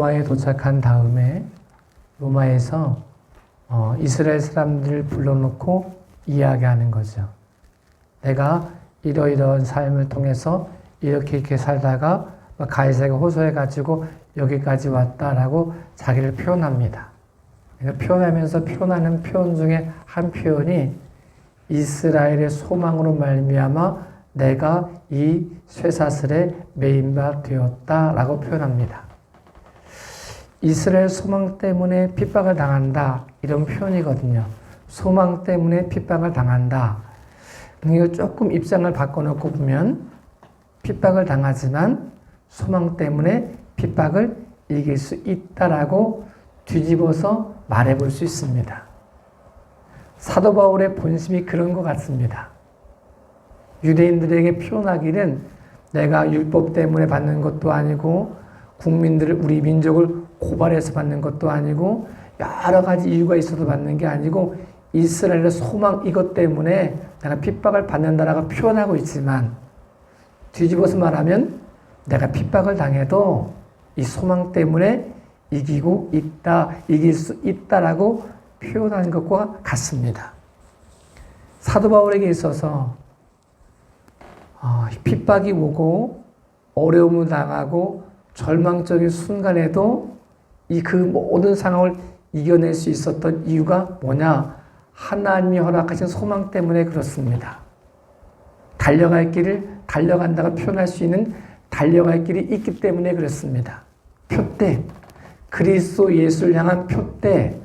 로마에 도착한 다음에 로마에서 이스라엘 사람들을 불러놓고 이야기하는 거죠. 내가 이러이러한 삶을 통해서 이렇게 살다가 가이사에게 호소해가지고 여기까지 왔다라고 자기를 표현합니다. 표현하면서 표현하는 표현 중에 한 표현이 이스라엘의 소망으로 말미암아 내가 이 쇠사슬에 매인 바 되었다라고 표현합니다. 이스라엘 소망 때문에 핍박을 당한다 이런 표현이거든요. 소망 때문에 핍박을 당한다. 이거 조금 입장을 바꿔놓고 보면 핍박을 당하지만 소망 때문에 핍박을 이길 수 있다라고 뒤집어서 말해볼 수 있습니다. 사도 바울의 본심이 그런 것 같습니다. 유대인들에게 표현하기는 내가 율법 때문에 받는 것도 아니고 국민들을 우리 민족을 고발해서 받는 것도 아니고 여러 가지 이유가 있어서 받는 게 아니고 이스라엘의 소망 이것 때문에 내가 핍박을 받는다라고 표현하고 있지만 뒤집어서 말하면 내가 핍박을 당해도 이 소망 때문에 이길 수 있다라고 표현하는 것과 같습니다. 사도 바울에게 있어서 핍박이 오고 어려움을 당하고 절망적인 순간에도 그 모든 상황을 이겨낼 수 있었던 이유가 뭐냐? 하나님이 허락하신 소망 때문에 그렇습니다. 달려갈 길을 달려간다고 표현할 수 있는 달려갈 길이 있기 때문에 그렇습니다. 표대, 그리스도 예수를 향한 표대,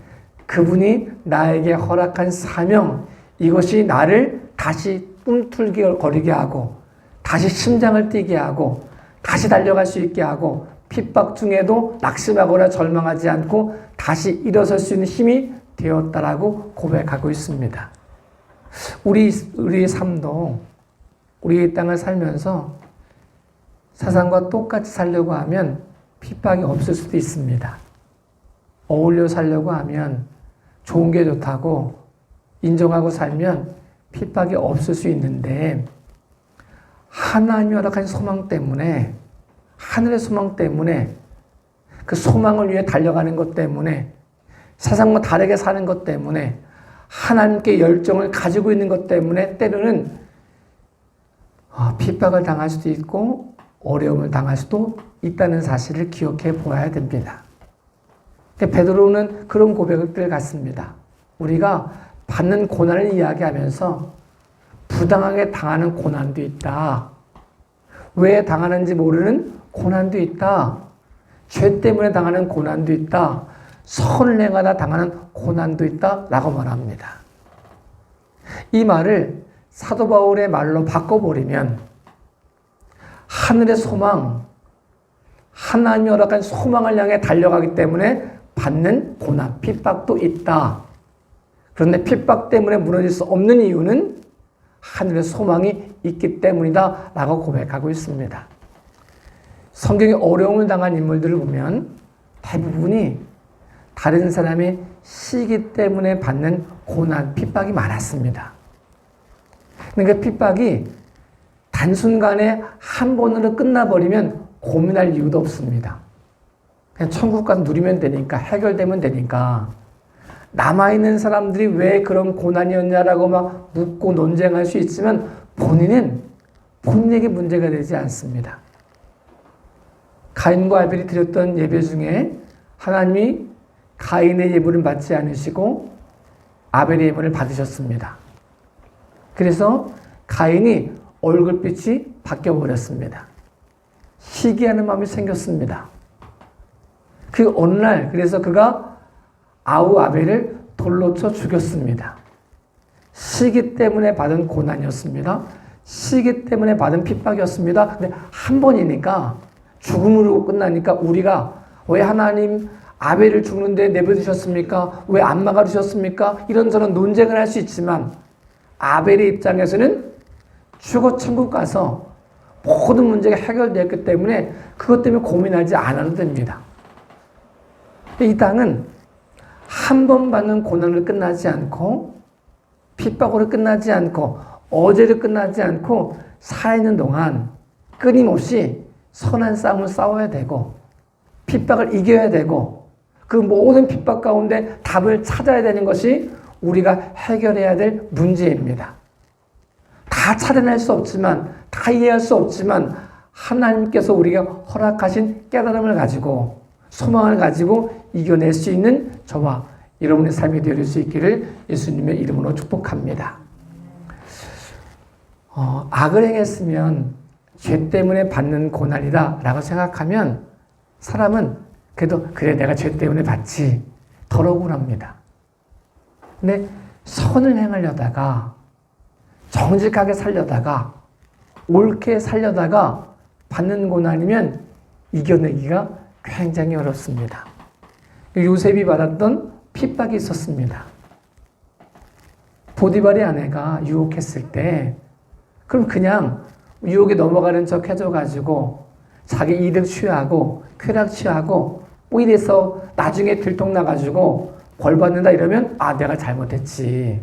그분이 나에게 허락한 사명, 이것이 나를 다시 꿈틀거리게 하고 다시 심장을 뛰게 하고 다시 달려갈 수 있게 하고 핍박 중에도 낙심하거나 절망하지 않고 다시 일어설 수 있는 힘이 되었다라고 고백하고 있습니다. 우리의 삶도 우리의 땅을 살면서 세상과 똑같이 살려고 하면 핍박이 없을 수도 있습니다. 어울려 살려고 하면 좋은 게 좋다고 인정하고 살면 핍박이 없을 수 있는데 하나님이 허락한 소망 때문에 하늘의 소망 때문에 그 소망을 위해 달려가는 것 때문에 세상과 다르게 사는 것 때문에 하나님께 열정을 가지고 있는 것 때문에 때로는 핍박을 당할 수도 있고 어려움을 당할 수도 있다는 사실을 기억해 보아야 됩니다. 베드로는 그런 고백을 갖습니다. 우리가 받는 고난을 이야기하면서 부당하게 당하는 고난도 있다. 왜 당하는지 모르는 고난도 있다. 죄 때문에 당하는 고난도 있다. 선을 행하다 당하는 고난도 있다. 라고 말합니다. 이 말을 사도 바울의 말로 바꿔버리면 하늘의 소망, 하나님이 허락한 소망을 향해 달려가기 때문에 받는 고난, 핍박도 있다. 그런데 핍박 때문에 무너질 수 없는 이유는 하늘의 소망이 있기 때문이다 라고 고백하고 있습니다. 성경에 어려움을 당한 인물들을 보면 대부분이 다른 사람의 시기 때문에 받는 고난, 핍박이 많았습니다. 그러니까 핍박이 단순간에 한 번으로 끝나버리면 고민할 이유도 없습니다. 그냥 천국 가서 누리면 되니까, 해결되면 되니까. 남아있는 사람들이 왜 그런 고난이었냐라고 막 묻고 논쟁할 수 있지만 본인에게 문제가 되지 않습니다. 가인과 아벨이 드렸던 예배 중에 하나님이 가인의 예물을 받지 않으시고 아벨의 예물을 받으셨습니다. 그래서 가인이 얼굴빛이 바뀌어버렸습니다. 시기하는 마음이 생겼습니다. 그 어느 날 그래서 그가 아우 아벨을 돌로 쳐 죽였습니다. 시기 때문에 받은 고난이었습니다. 시기 때문에 받은 핍박이었습니다. 근데 한 번이니까 죽음으로 끝나니까 우리가 왜 하나님 아벨을 죽는데 내버리셨습니까? 왜 안 막아주셨습니까? 이런저런 논쟁을 할 수 있지만 아벨의 입장에서는 죽어 천국 가서 모든 문제가 해결되었기 때문에 그것 때문에 고민하지 않아도 됩니다. 이 땅은 한 번 받는 고난으로 끝나지 않고 핍박으로 끝나지 않고 어제로 끝나지 않고 살아있는 동안 끊임없이 선한 싸움을 싸워야 되고 핍박을 이겨야 되고 그 모든 핍박 가운데 답을 찾아야 되는 것이 우리가 해결해야 될 문제입니다. 다 찾아낼 수 없지만, 다 이해할 수 없지만 하나님께서 우리가 허락하신 깨달음을 가지고 소망을 가지고 이겨낼 수 있는 저와 여러분의 삶이 되어질 수 있기를 예수님의 이름으로 축복합니다. 악을 행했으면 죄 때문에 받는 고난이다 라고 생각하면 사람은 그래도 그래 내가 죄 때문에 받지 덜 억울합니다. 근데 선을 행하려다가 정직하게 살려다가 옳게 살려다가 받는 고난이면 이겨내기가 굉장히 어렵습니다. 요셉이 받았던 핍박이 있었습니다. 보디발의 아내가 유혹했을 때 그럼 그냥 유혹에 넘어가는 척 해줘가지고 자기 이득 취하고 쾌락 취하고 뭐 이래서 나중에 들통나가지고 벌 받는다 이러면 아 내가 잘못했지.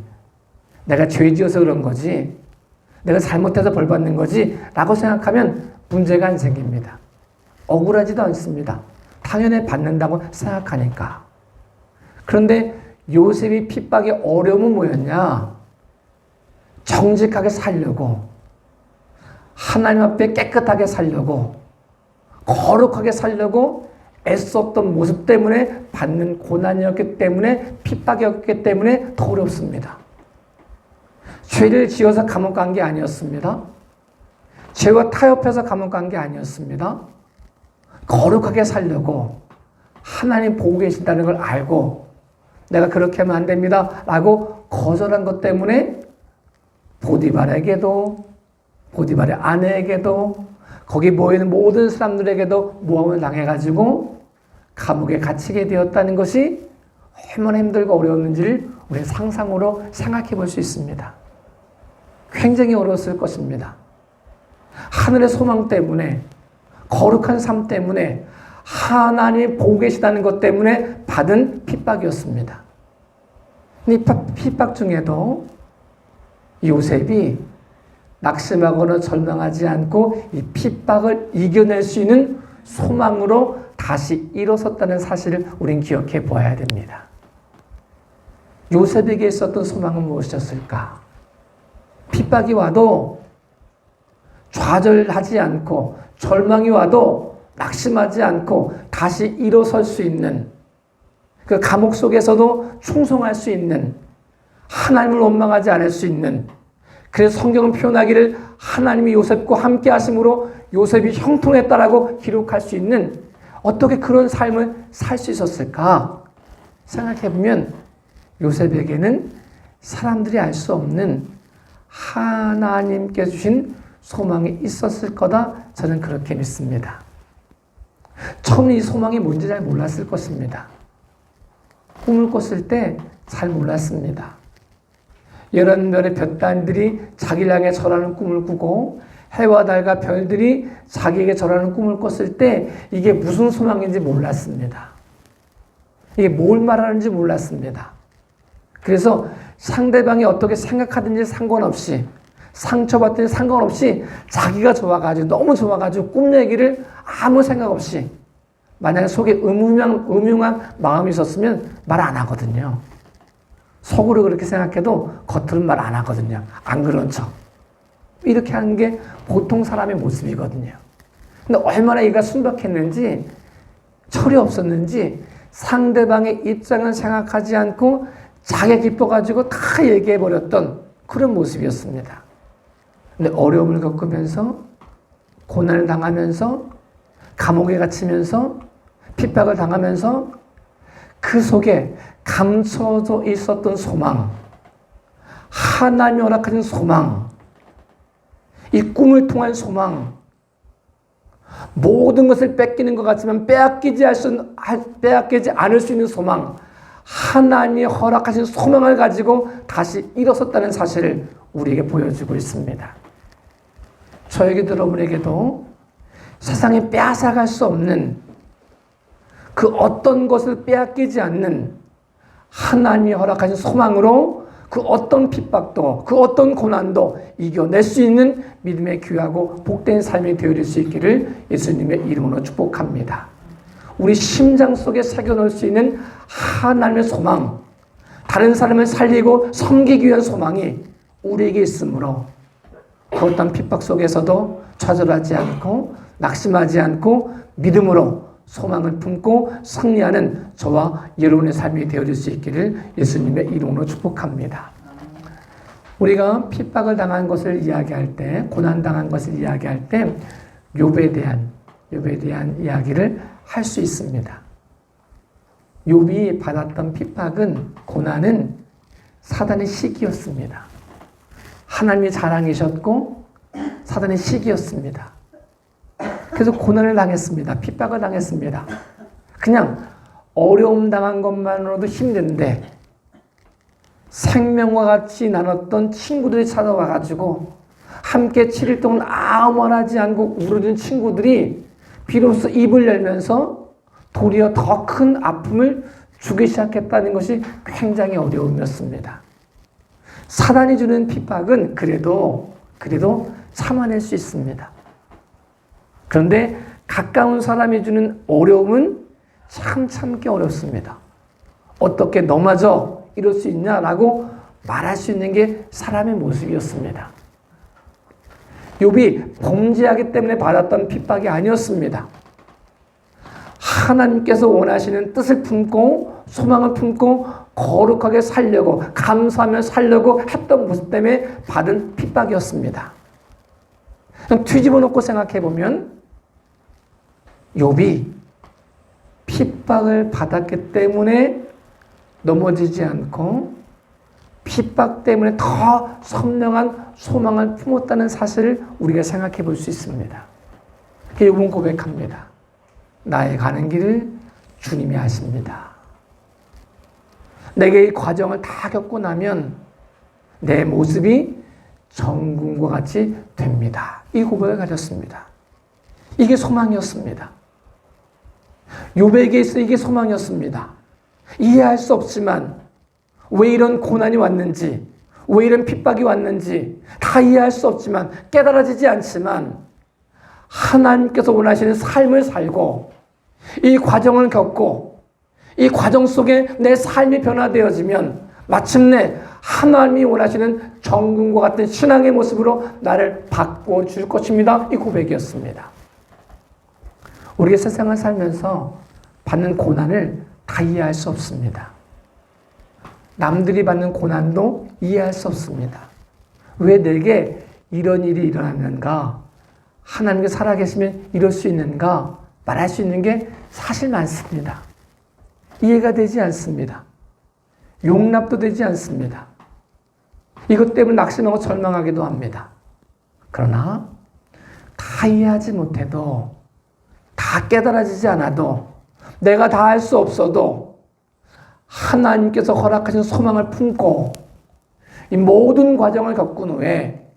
내가 죄 지어서 그런 거지. 내가 잘못해서 벌 받는 거지 라고 생각하면 문제가 안 생깁니다. 억울하지도 않습니다. 당연히 받는다고 생각하니까. 그런데 요셉이 핍박의 어려움은 뭐였냐? 정직하게 살려고 하나님 앞에 깨끗하게 살려고 거룩하게 살려고 애썼던 모습 때문에 받는 고난이었기 때문에 핍박이었기 때문에 더 어렵습니다. 죄를 지어서 감옥 간 게 아니었습니다. 죄와 타협해서 감옥 간 게 아니었습니다. 거룩하게 살려고 하나님 보고 계신다는 걸 알고 내가 그렇게 하면 안 됩니다 라고 거절한 것 때문에 보디발에게도 보디발의 아내에게도 거기 모이는 모든 사람들에게도 모함을 당해가지고 감옥에 갇히게 되었다는 것이 얼마나 힘들고 어려웠는지를 우리 상상으로 생각해 볼 수 있습니다. 굉장히 어려웠을 것입니다. 하늘의 소망 때문에 거룩한 삶 때문에 하나님 보고 계시다는 것 때문에 받은 핍박이었습니다. 이 핍박 중에도 요셉이 낙심하거나 절망하지 않고 이 핍박을 이겨낼 수 있는 소망으로 다시 일어섰다는 사실을 우린 기억해 보아야 됩니다. 요셉에게 있었던 소망은 무엇이었을까? 핍박이 와도 좌절하지 않고 절망이 와도 낙심하지 않고 다시 일어설 수 있는 그 감옥 속에서도 충성할 수 있는 하나님을 원망하지 않을 수 있는 그래서 성경은 표현하기를 하나님이 요셉과 함께 하심으로 요셉이 형통했다라고 기록할 수 있는 어떻게 그런 삶을 살 수 있었을까 생각해보면 요셉에게는 사람들이 알 수 없는 하나님께 주신 소망이 있었을 거다 저는 그렇게 믿습니다. 처음 이 소망이 뭔지 잘 몰랐을 것입니다. 꿈을 꿨을 때 잘 몰랐습니다. 여러 별의 별단들이 자기를 향해 절하는 꿈을 꾸고 해와 달과 별들이 자기에게 절하는 꿈을 꿨을 때 이게 무슨 소망인지 몰랐습니다. 이게 뭘 말하는지 몰랐습니다. 그래서 상대방이 어떻게 생각하든지 상관없이 상처받든지 상관없이 자기가 좋아가지고 너무 좋아가지고 꿈 얘기를 아무 생각 없이 만약에 속에 음흉한 마음이 있었으면 말 안 하거든요. 속으로 그렇게 생각해도 겉으로는 말 안 하거든요. 안 그런 척. 이렇게 하는 게 보통 사람의 모습이거든요. 근데 얼마나 얘가 순박했는지 철이 없었는지 상대방의 입장을 생각하지 않고 자기 기뻐가지고 다 얘기해버렸던 그런 모습이었습니다. 근데 어려움을 겪으면서 고난을 당하면서 감옥에 갇히면서 핍박을 당하면서 그 속에 감춰져 있었던 소망, 하나님이 허락하신 소망, 이 꿈을 통한 소망, 모든 것을 뺏기는 것 같지만 빼앗기지 않을 수 있는 소망, 하나님이 허락하신 소망을 가지고 다시 일어섰다는 사실을 우리에게 보여주고 있습니다. 저에게도 여러분에게도 세상에 빼앗아갈 수 없는 그 어떤 것을 빼앗기지 않는 하나님이 허락하신 소망으로 그 어떤 핍박도 그 어떤 고난도 이겨낼 수 있는 믿음의 귀하고 복된 삶이 되어질 수 있기를 예수님의 이름으로 축복합니다. 우리 심장 속에 새겨놓을 수 있는 하나님의 소망, 다른 사람을 살리고 섬기기 위한 소망이 우리에게 있으므로 어떤 핍박 속에서도 좌절하지 않고 낙심하지 않고 믿음으로 소망을 품고 승리하는 저와 여러분의 삶이 되어질 수 있기를 예수님의 이름으로 축복합니다. 우리가 핍박을 당한 것을 이야기할 때, 고난당한 것을 이야기할 때 욥에 대한 이야기를 할 수 있습니다. 욥이 받았던 핍박은, 고난은 사단의 시기였습니다. 하나님의 자랑이셨고 사단의 시기였습니다. 그래서 고난을 당했습니다. 핍박을 당했습니다. 그냥 어려움 당한 것만으로도 힘든데 생명과 같이 나눴던 친구들이 찾아와가지고 함께 7일 동안 아무 말 하지 않고 울어준 친구들이 비로소 입을 열면서 도리어 더 큰 아픔을 주기 시작했다는 것이 굉장히 어려움이었습니다. 사단이 주는 핍박은 그래도 참아낼 수 있습니다. 그런데 가까운 사람이 주는 어려움은 참 참기 어렵습니다. 어떻게 너마저 이럴 수 있냐라고 말할 수 있는 게 사람의 모습이었습니다. 욥이 범죄하기 때문에 받았던 핍박이 아니었습니다. 하나님께서 원하시는 뜻을 품고 소망을 품고 거룩하게 살려고, 감사하며 살려고 했던 모습 때문에 받은 핍박이었습니다. 뒤집어 놓고 생각해 보면 욥이 핍박을 받았기 때문에 넘어지지 않고 핍박 때문에 더 선명한 소망을 품었다는 사실을 우리가 생각해 볼 수 있습니다. 욥은 고백합니다. 나의 가는 길을 주님이 아십니다. 내게 이 과정을 다 겪고 나면 내 모습이 정금과 같이 됩니다. 이 고백을 가졌습니다. 이게 소망이었습니다. 욥에게 있어 이게 소망이었습니다. 이해할 수 없지만 왜 이런 고난이 왔는지, 왜 이런 핍박이 왔는지 다 이해할 수 없지만, 깨달아지지 않지만 하나님께서 원하시는 삶을 살고 이 과정을 겪고 이 과정 속에 내 삶이 변화되어지면 마침내 하나님이 원하시는 정금과 같은 신앙의 모습으로 나를 바꾸어 줄 것입니다. 이 고백이었습니다. 우리가 세상을 살면서 받는 고난을 다 이해할 수 없습니다. 남들이 받는 고난도 이해할 수 없습니다. 왜 내게 이런 일이 일어났는가? 하나님께 살아계시면 이럴 수 있는가? 말할 수 있는 게 사실 많습니다. 이해가 되지 않습니다. 용납도 되지 않습니다. 이것 때문에 낙심하고 절망하기도 합니다. 그러나 다 이해하지 못해도, 다 깨달아지지 않아도, 내가 다 할 수 없어도 하나님께서 허락하신 소망을 품고 이 모든 과정을 겪은 후에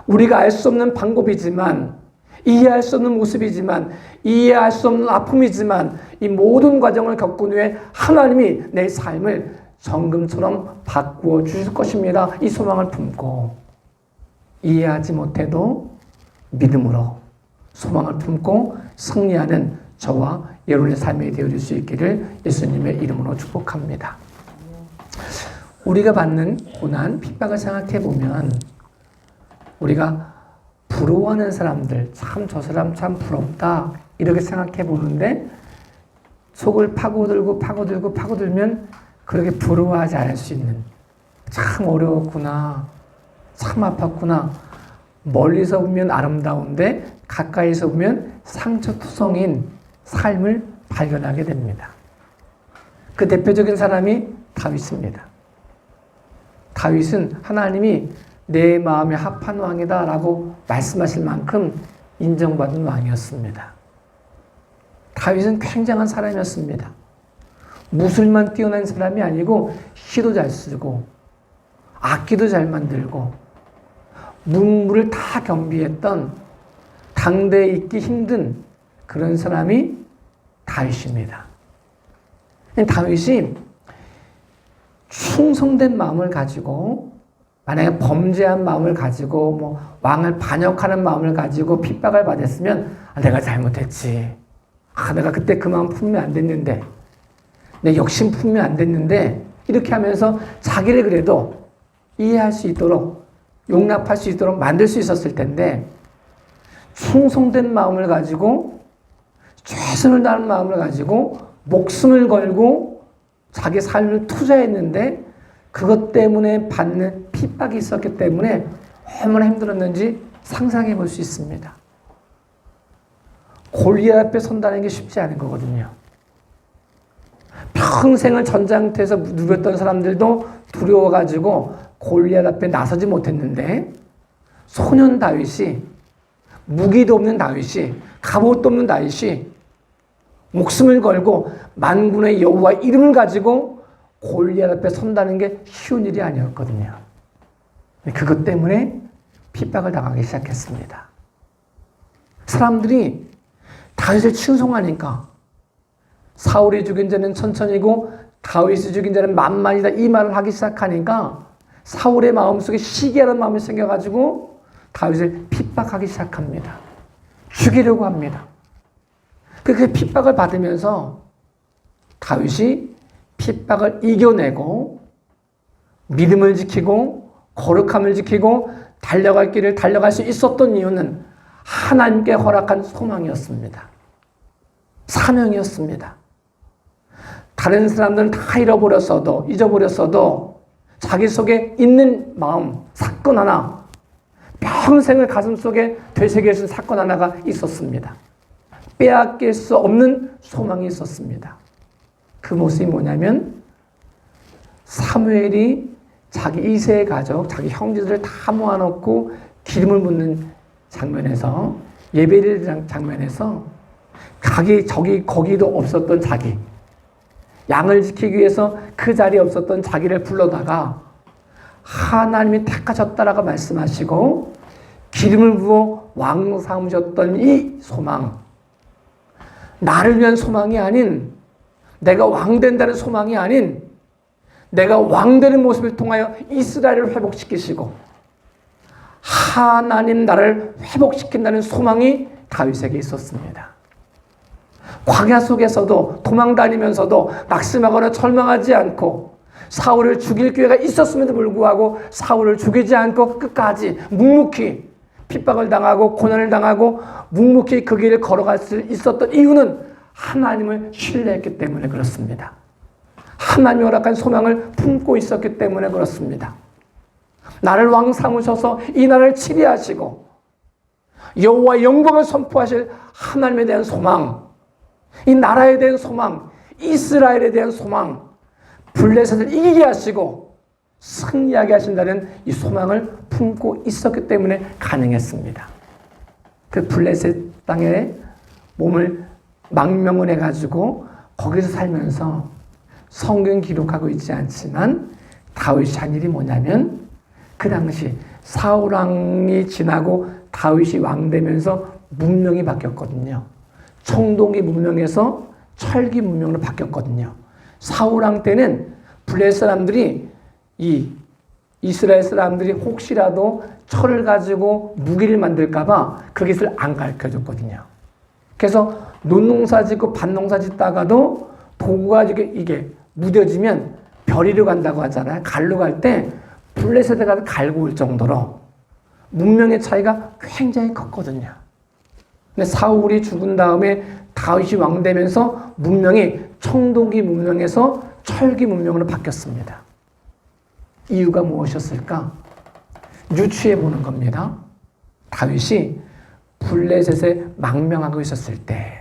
우리가 알 수 없는 방법이지만, 이해할 수 없는 모습이지만, 이해할 수 없는 아픔이지만 이 모든 과정을 겪은 후에 하나님이 내 삶을 정금처럼 바꾸어 주실 것입니다. 이 소망을 품고 이해하지 못해도 믿음으로 소망을 품고 승리하는 저와 여러분의 삶이 되어질 수 있기를 예수님의 이름으로 축복합니다. 우리가 받는 고난, 핍박을 생각해 보면 우리가 부러워하는 사람들, 참 저 사람 참 부럽다 이렇게 생각해 보는데 속을 파고들면 그렇게 부러워하지 않을 수 있는, 참 어려웠구나, 참 아팠구나, 멀리서 보면 아름다운데 가까이서 보면 상처투성인 삶을 발견하게 됩니다. 그 대표적인 사람이 다윗입니다. 다윗은 하나님이 내 마음에 합한 왕이다 라고 말씀하실 만큼 인정받은 왕이었습니다. 다윗은 굉장한 사람이었습니다. 무술만 뛰어난 사람이 아니고 시도 잘 쓰고 악기도 잘 만들고 문물을 다 경비했던 당대에 있기 힘든 그런 사람이 다윗입니다. 다윗이 충성된 마음을 가지고, 만약에 범죄한 마음을 가지고 왕을 반역하는 마음을 가지고 핍박을 받았으면 내가 잘못했지, 내가 그때 그 마음 품으면 안 됐는데, 내 욕심 품으면 안 됐는데, 이렇게 하면서 자기를 그래도 이해할 수 있도록, 용납할 수 있도록 만들 수 있었을 텐데, 충성된 마음을 가지고, 최선을 다하는 마음을 가지고, 목숨을 걸고, 자기 삶을 투자했는데, 그것 때문에 받는 핍박이 있었기 때문에 얼마나 힘들었는지 상상해 볼 수 있습니다. 골리앗 앞에 선다는 게 쉽지 않은 거거든요. 평생을 전장터에서 누볐던 사람들도 두려워가지고 골리앗 앞에 나서지 못했는데, 소년 다윗이, 무기도 없는 다윗이, 갑옷도 없는 다윗이 목숨을 걸고 만군의 여호와 이름을 가지고 골리앗 앞에 선다는 게 쉬운 일이 아니었거든요. 그것 때문에 핍박을 당하기 시작했습니다. 사람들이 다윗을 칭송하니까 사울이 죽인 자는 천천히고 다윗이 죽인 자는 만만이다, 이 말을 하기 시작하니까 사울의 마음속에 시기하는 마음이 생겨가지고 다윗을 핍박하기 시작합니다. 죽이려고 합니다. 그 핍박을 받으면서 다윗이 핍박을 이겨내고 믿음을 지키고 거룩함을 지키고 달려갈 길을 달려갈 수 있었던 이유는 하나님께 허락한 소망이었습니다. 사명이었습니다. 다른 사람들은 다 잊어버렸어도 자기 속에 있는 마음, 사건 하나, 평생을 가슴속에 되새겨진 사건 하나가 있었습니다. 빼앗길 수 없는 소망이 있었습니다. 그 모습이 뭐냐면 사무엘이 자기 이세의 가족, 자기 형제들을 다 모아놓고 기름을 붓는 장면에서, 예배드리는 장면에서 거기도 없었던 자기, 양을 지키기 위해서 그 자리에 없었던 자기를 불러다가 하나님이 택하셨다라고 말씀하시고 기름을 부어 왕 삼으셨던 이 소망, 나를 위한 소망이 아닌, 내가 왕 된다는 소망이 아닌, 내가 왕 되는 모습을 통하여 이스라엘을 회복시키시고 하나님 나라를 회복시킨다는 소망이 다윗에게 있었습니다. 광야 속에서도 도망다니면서도 낙심하거나 절망하지 않고 사울을 죽일 기회가 있었음에도 불구하고 사울을 죽이지 않고 끝까지 묵묵히 핍박을 당하고 고난을 당하고 묵묵히 그 길을 걸어갈 수 있었던 이유는 하나님을 신뢰했기 때문에 그렇습니다. 하나님이 허락한 소망을 품고 있었기 때문에 그렇습니다. 나를 왕 삼으셔서 이 나라를 치리하시고 여호와의 영광을 선포하실 하나님에 대한 소망, 이 나라에 대한 소망, 이스라엘에 대한 소망, 블레셋을 이기게 하시고 승리하게 하신다는 이 소망을 품고 있었기 때문에 가능했습니다. 그 블레셋 땅에 몸을 망명을 해가지고 거기서 살면서 성경 기록하고 있지 않지만 다윗이 한 일이 뭐냐면 그 당시 사울 왕이 지나고 다윗이 왕 되면서 문명이 바뀌었거든요. 청동기 문명에서 철기 문명으로 바뀌었거든요. 사울 왕 때는 블레셋 사람들이 이스라엘 사람들이 혹시라도 철을 가지고 무기를 만들까봐 그 기술을 안 가르쳐줬거든요. 그래서 논농사 짓고 밭농사 짓다가도 도구가 이게 무뎌지면 벼리로 간다고 하잖아요. 갈로 갈 때 블레셋에 가서 갈고 올 정도로 문명의 차이가 굉장히 컸거든요. 근데 사울이 죽은 다음에 다윗이 왕 되면서 문명이 청동기 문명에서 철기 문명으로 바뀌었습니다. 이유가 무엇이었을까? 유추해 보는 겁니다. 다윗이 블레셋에 망명하고 있었을 때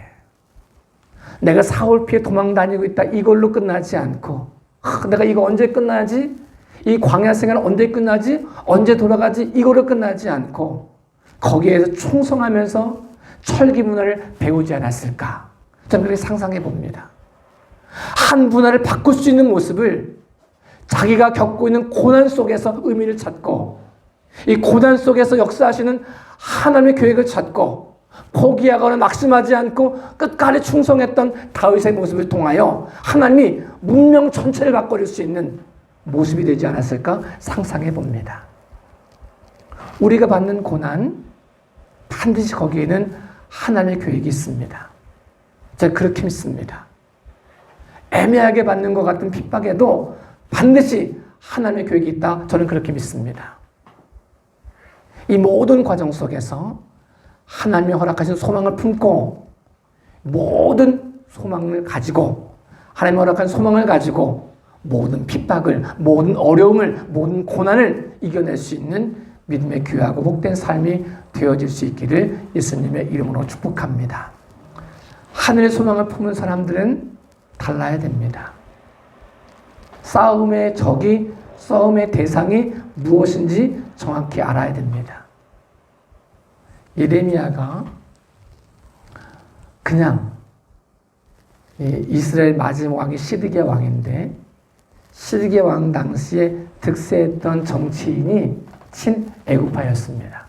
내가 사울 피해 도망 다니고 있다, 이걸로 끝나지 않고 내가 이거 언제 끝나지? 이 광야 생활 언제 끝나지? 언제 돌아가지? 이거로 끝나지 않고 거기에서 충성하면서 철기 문화를 배우지 않았을까? 저는 그렇게 상상해 봅니다. 한 문화를 바꿀 수 있는 모습을 자기가 겪고 있는 고난 속에서 의미를 찾고 이 고난 속에서 역사하시는 하나님의 계획을 찾고 포기하거나 낙심하지 않고 끝까지 충성했던 다윗의 모습을 통하여 하나님이 문명 전체를 바꿔줄 수 있는 모습이 되지 않았을까 상상해 봅니다. 우리가 받는 고난 반드시 거기에는 하나님의 계획이 있습니다. 제가 그렇게 믿습니다. 애매하게 받는 것 같은 핍박에도 반드시 하나님의 계획이 있다. 저는 그렇게 믿습니다. 이 모든 과정 속에서 하나님이 허락하신 소망을 품고 모든 소망을 가지고 하나님이 허락한 소망을 가지고 모든 핍박을, 모든 어려움을, 모든 고난을 이겨낼 수 있는 믿음의 귀하고 복된 삶이 되어질 수 있기를 예수님의 이름으로 축복합니다. 하늘의 소망을 품은 사람들은 달라야 됩니다. 싸움의 적이, 싸움의 대상이 무엇인지 정확히 알아야 됩니다. 예레미야가 그냥 이스라엘 마지막 왕이 시드기야 왕인데 시드기야 왕 당시에 득세했던 정치인이 친애굽파였습니다.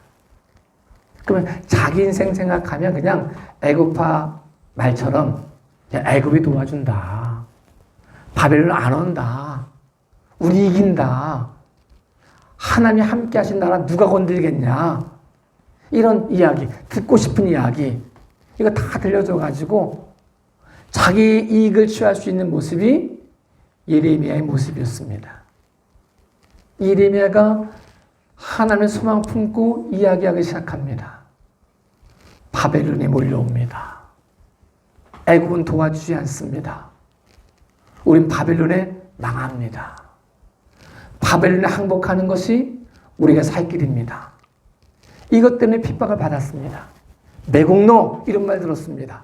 그러면 자기 인생 생각하면 그냥 애굽파 말처럼 애굽이 도와준다. 바벨론 안 온다. 우리 이긴다. 하나님이 함께 하신 나라 누가 건드리겠냐. 이런 이야기, 듣고 싶은 이야기 이거 다 들려줘가지고 자기 이익을 취할 수 있는 모습이 예레미야의 모습이었습니다. 예레미야가 하나님의 소망 품고 이야기하기 시작합니다. 바벨론이 몰려옵니다. 애굽은 도와주지 않습니다. 우린 바벨론에 망합니다. 바벨론에 항복하는 것이 우리가 살 길입니다. 이것 때문에 핍박을 받았습니다. 매국노 이런 말 들었습니다.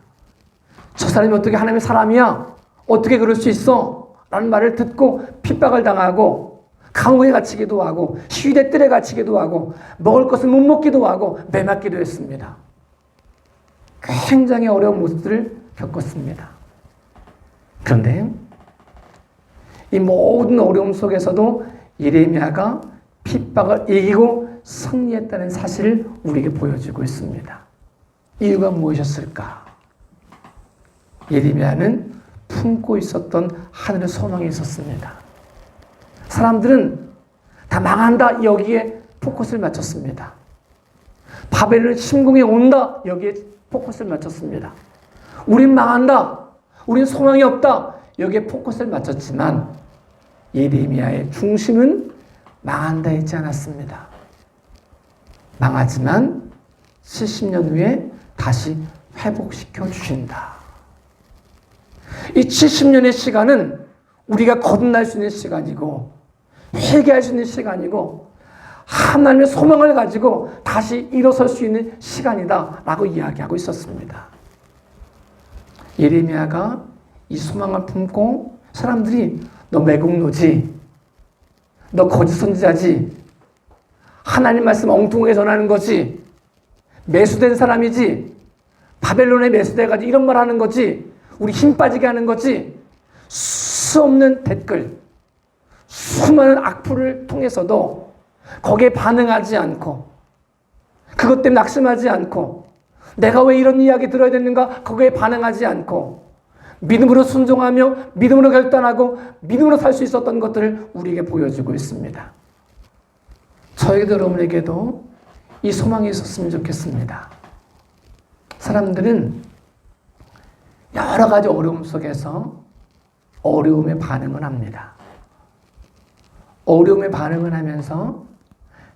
저 사람이 어떻게 하나님의 사람이야? 어떻게 그럴 수 있어? 라는 말을 듣고 핍박을 당하고 감옥에 갇히기도 하고 시위대 뜰에 갇히기도 하고 먹을 것을 못 먹기도 하고 매맞기도 했습니다. 굉장히 어려운 모습들을 겪었습니다. 그런데 이 모든 어려움 속에서도 예레미야가 핍박을 이기고 승리했다는 사실을 우리에게 보여주고 있습니다. 이유가 무엇이었을까? 예레미야는 품고 있었던 하늘의 소망이 있었습니다. 사람들은 다 망한다 여기에 포커스를 맞췄습니다. 바벨론 침공에 온다 여기에 포커스를 맞췄습니다. 우린 망한다. 우린 소망이 없다. 여기에 포커스를 맞췄지만 예레미야의 중심은 망한다 했지 않았습니다. 망하지만 70년 후에 다시 회복시켜 주신다. 이 70년의 시간은 우리가 거듭날 수 있는 시간이고 회개할 수 있는 시간이고 하나님의 소망을 가지고 다시 일어설 수 있는 시간이다 라고 이야기하고 있었습니다. 예레미야가 이 소망을 품고 사람들이 너 매국노지, 너 거짓 선지자지, 하나님 말씀 엉뚱하게 전하는 거지, 매수된 사람이지, 바벨론에 매수돼가지고 이런 말 하는 거지, 우리 힘 빠지게 하는 거지, 수 없는 댓글, 수많은 악플을 통해서도 거기에 반응하지 않고 그것 때문에 낙심하지 않고 내가 왜 이런 이야기 들어야 되는가 거기에 반응하지 않고 믿음으로 순종하며 믿음으로 결단하고 믿음으로 살 수 있었던 것들을 우리에게 보여주고 있습니다. 저에게도 여러분에게도 이 소망이 있었으면 좋겠습니다. 사람들은 여러 가지 어려움 속에서 어려움에 반응을 합니다. 어려움에 반응을 하면서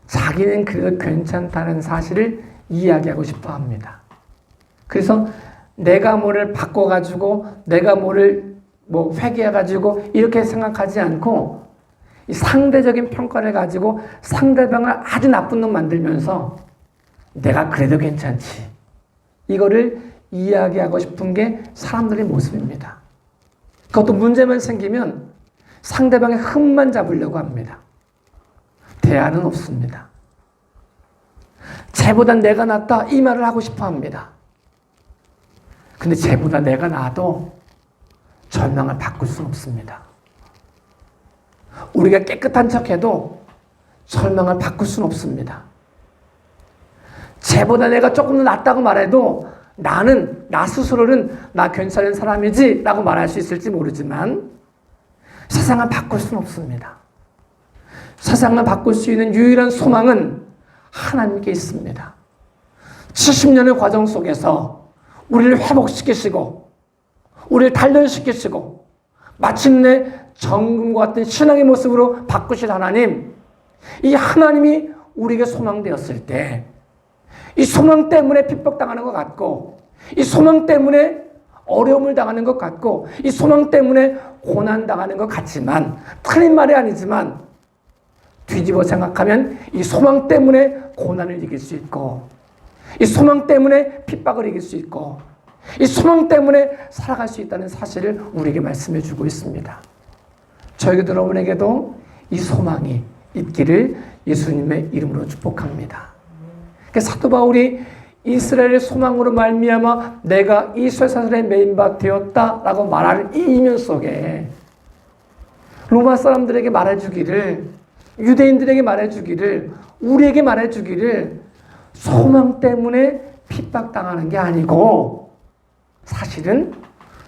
자기는 그래도 괜찮다는 사실을 이야기하고 싶어 합니다. 그래서 내가 뭐를 바꿔가지고 내가 뭐를 회개해가지고 이렇게 생각하지 않고 이 상대적인 평가를 가지고 상대방을 아주 나쁜 놈 만들면서 내가 그래도 괜찮지. 이거를 이야기하고 싶은 게 사람들의 모습입니다. 그것도 문제만 생기면 상대방의 흠만 잡으려고 합니다. 대안은 없습니다. 쟤보다 내가 낫다 이 말을 하고 싶어 합니다. 근데 쟤보다 내가 나아도 절망을 바꿀 수는 없습니다. 우리가 깨끗한 척해도 절망을 바꿀 수는 없습니다. 쟤보다 내가 조금 더 낫다고 말해도 나 스스로는 나 괜찮은 사람이지 라고 말할 수 있을지 모르지만 세상을 바꿀 수는 없습니다. 세상을 바꿀 수 있는 유일한 소망은 하나님께 있습니다. 70년의 과정 속에서 우리를 회복시키시고 우리를 단련시키시고 마침내 정금과 같은 신앙의 모습으로 바꾸신 하나님, 이 하나님이 우리에게 소망되었을 때 이 소망 때문에 핍박당하는 것 같고, 이 소망 때문에 어려움을 당하는 것 같고, 이 소망 때문에 고난당하는 것 같지만, 틀린 말이 아니지만 뒤집어 생각하면 이 소망 때문에 고난을 이길 수 있고, 이 소망 때문에 핍박을 이길 수 있고, 이 소망 때문에 살아갈 수 있다는 사실을 우리에게 말씀해 주고 있습니다. 저에게도 여러분에게도 이 소망이 있기를 예수님의 이름으로 축복합니다. 사도 바울이 이스라엘의 소망으로 말미암아 내가 이 쇠사슬에 매인 바 되었다라고 말하는 이 이면 속에 로마 사람들에게 말해주기를, 유대인들에게 말해주기를, 우리에게 말해주기를 소망 때문에 핍박당하는 게 아니고 사실은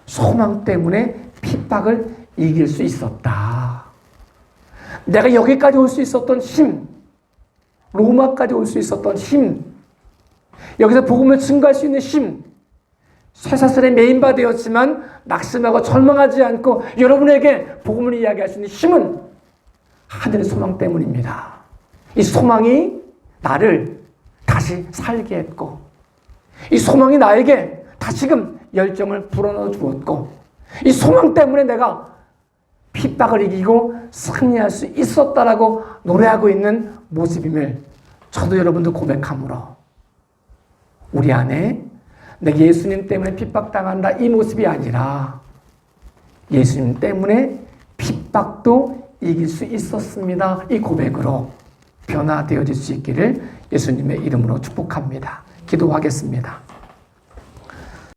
소망 때문에 핍박을 이길 수 있었다. 내가 여기까지 올 수 있었던 힘, 로마까지 올 수 있었던 힘, 여기서 복음을 증거할 수 있는 힘, 쇠사슬에 매인 바 되었지만 낙심하고 절망하지 않고 여러분에게 복음을 이야기할 수 있는 힘은 하늘의 소망 때문입니다. 이 소망이 나를 다시 살게 했고, 이 소망이 나에게 다시금 열정을 불어넣어 주었고, 이 소망 때문에 내가 핍박을 이기고 승리할 수 있었다라고 노래하고 있는 모습임을 저도 여러분도 고백함으로 우리 안에 내가 예수님 때문에 핍박당한다 이 모습이 아니라 예수님 때문에 핍박도 이길 수 있었습니다. 이 고백으로 변화되어질 수 있기를 예수님의 이름으로 축복합니다. 기도하겠습니다.